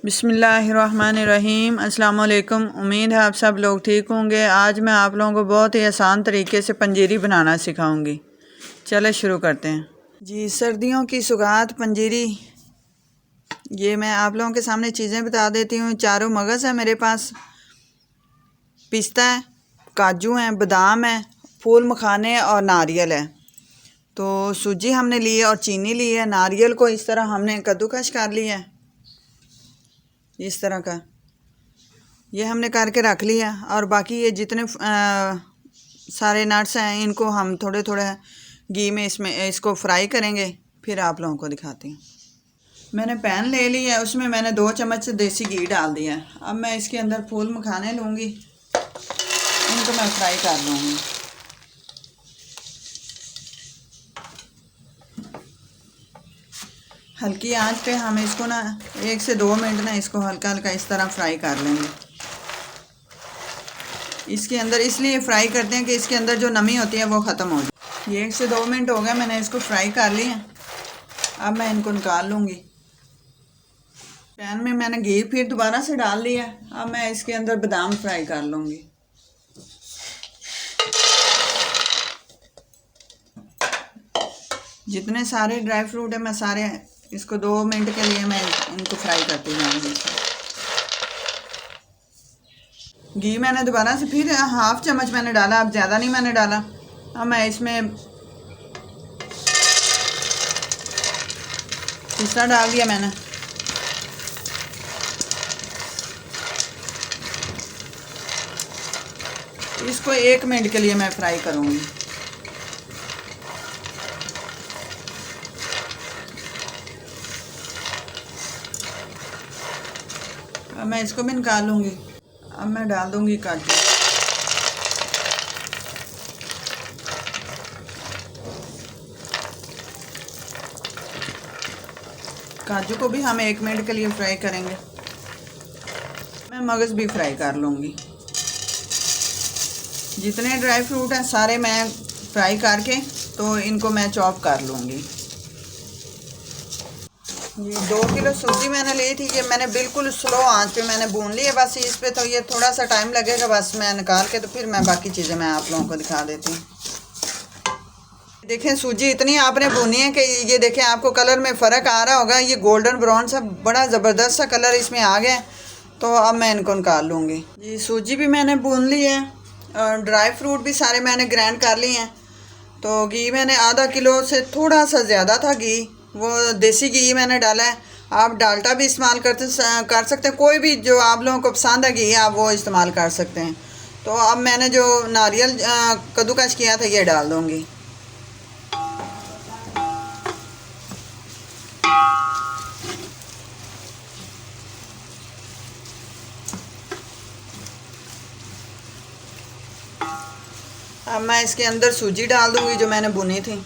बिस्मिल्लाहिर्रहमानिर्रहीम। अस्सलाम वालेकुम। उम्मीद है आप सब लोग ठीक होंगे। आज मैं आप लोगों को बहुत ही आसान तरीके से पंजीरी बनाना सिखाऊंगी। चले शुरू करते हैं जी। सर्दियों की सुगात पंजीरी, ये मैं आप लोगों के सामने चीज़ें बता देती हूँ। चारों मगज़ है मेरे पास, पिस्ता है, काजू हैं, बादाम है, फूल मखाने और नारियल है। तो सूजी हमने ली है और चीनी ली है। नारियल को इस तरह हमने कद्दूकश कर लिया है, इस तरह का ये हमने करके रख लिया। और बाकी ये जितने सारे नट्स हैं इनको हम थोड़े थोड़े घी में इसको फ्राई करेंगे, फिर आप लोगों को दिखाती हूँ। मैंने पैन ले लिया है, उसमें मैंने 2 चम्मच देसी घी डाल दिया है। अब मैं इसके अंदर फूल मखाने लूँगी, इनको मैं फ्राई कर लूँगी। हल्की आंच पे हम इसको ना 1 से 2 मिनट ना इसको हल्का हल्का इस तरह फ्राई कर लेंगे। इसके अंदर इसलिए फ्राई करते हैं कि इसके अंदर जो नमी होती है वो ख़त्म हो जाए। ये 1 से 2 मिनट हो गए, मैंने इसको फ्राई कर लिया। अब मैं इनको निकाल लूँगी। पैन में मैंने घी फिर दोबारा से डाल लिया। अब मैं इसके अंदर बादाम फ्राई कर लूँगी। जितने सारे ड्राई फ्रूट है मैं सारे इसको 2 मिनट के लिए मैं इनको फ्राई करती जाऊँगी। घी मैंने दोबारा से फिर 1/2 चम्मच मैंने डाला, अब ज़्यादा नहीं मैंने डाला। अब मैं इसमें पिस्ता डाल दिया मैंने। इसको 1 मिनट के लिए मैं फ्राई करूँगी। अब मैं इसको भी निकाल लूँगी। अब मैं डाल दूँगी काजू। काजू को भी हम 1 मिनट के लिए फ्राई करेंगे। मैं मगज़ भी फ्राई कर लूँगी। जितने ड्राई फ्रूट हैं सारे मैं फ्राई करके तो इनको मैं चॉप कर लूँगी। ये 2 किलो सूजी मैंने ली थी, ये मैंने बिल्कुल स्लो आंच पे मैंने भून ली है। बस इस पे तो ये थोड़ा सा टाइम लगेगा, बस मैं निकाल के तो फिर मैं बाकी चीज़ें मैं आप लोगों को दिखा देती हूँ। देखें सूजी इतनी आपने भूनी है कि ये देखें आपको कलर में फ़र्क आ रहा होगा। ये गोल्डन ब्राउन सा बड़ा ज़बरदस्त सा कलर इसमें आ गया। तो अब मैं इनको निकाल लूँगी जी। सूजी भी मैंने भून ली है और ड्राई फ्रूट भी सारे मैंने ग्राइंड कर लिए हैं। तो घी मैंने आधा किलो से थोड़ा सा ज़्यादा था घी, वो देसी घी मैंने डाला है। आप डाल्डा भी इस्तेमाल कर सकते हैं, कोई भी जो आप लोगों को पसंद है घी आप वो इस्तेमाल कर सकते हैं। तो अब मैंने जो नारियल कद्दूकस किया था ये डाल दूँगी। अब मैं इसके अंदर सूजी डाल दूँगी जो मैंने भुनी थी।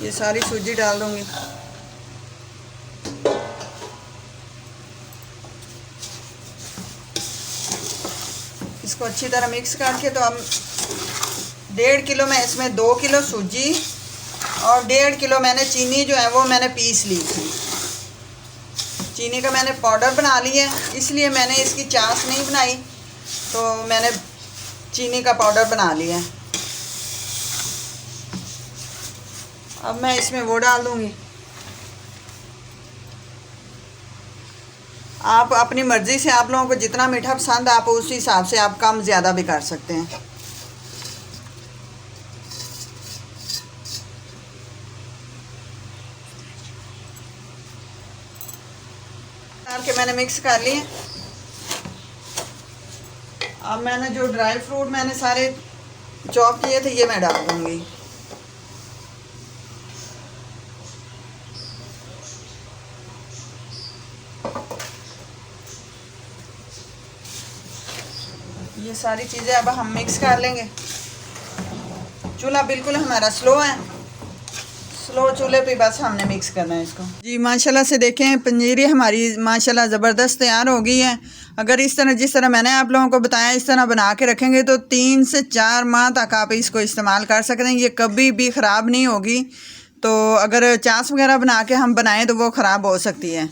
ये सारी सूजी डाल दूँगी। इसको अच्छी तरह मिक्स करके तो हम 1.5 किलो में इसमें 2 किलो सूजी और 1.5 किलो मैंने चीनी जो है वो मैंने पीस ली थी। चीनी का मैंने पाउडर बना लिया है, इसलिए मैंने इसकी चाश नहीं बनाई, तो मैंने चीनी का पाउडर बना लिया है। अब मैं इसमें वो डाल दूँगी। आप अपनी मर्ज़ी से, आप लोगों को जितना मीठा पसंद आप उस हिसाब से आप कम ज़्यादा भी कर सकते हैं। डाल के मैंने मिक्स कर लिए। अब मैंने जो ड्राई फ्रूट मैंने सारे चॉप किए थे ये मैं डाल दूँगी। ये सारी चीज़ें अब हम मिक्स कर लेंगे। चूल्हा बिल्कुल हमारा स्लो है, स्लो चूल्हे पे बस हमने मिक्स करना है इसको। जी माशाल्लाह से देखें पंजीरी हमारी माशाल्लाह ज़बरदस्त तैयार हो गई है। अगर इस तरह जिस तरह मैंने आप लोगों को बताया इस तरह बना के रखेंगे तो 3 से 4 माह तक आप इसको इस्तेमाल कर सकते हैं। ये कभी भी ख़राब नहीं होगी। तो अगर चास वगैरह बना के हम बनाएं तो वो ख़राब हो सकती है।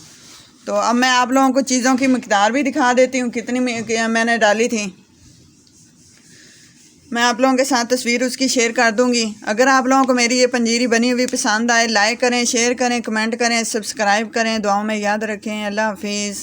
तो अब मैं आप लोगों को चीज़ों की मिकदार भी दिखा देती हूँ कितनी मैंने डाली थी। मैं आप लोगों के साथ तस्वीर उसकी शेयर कर दूंगी। अगर आप लोगों को मेरी ये पंजीरी बनी हुई पसंद आए लाइक करें, शेयर करें, कमेंट करें, सब्सक्राइब करें। दुआओं में याद रखें। अल्लाह हाफिज़।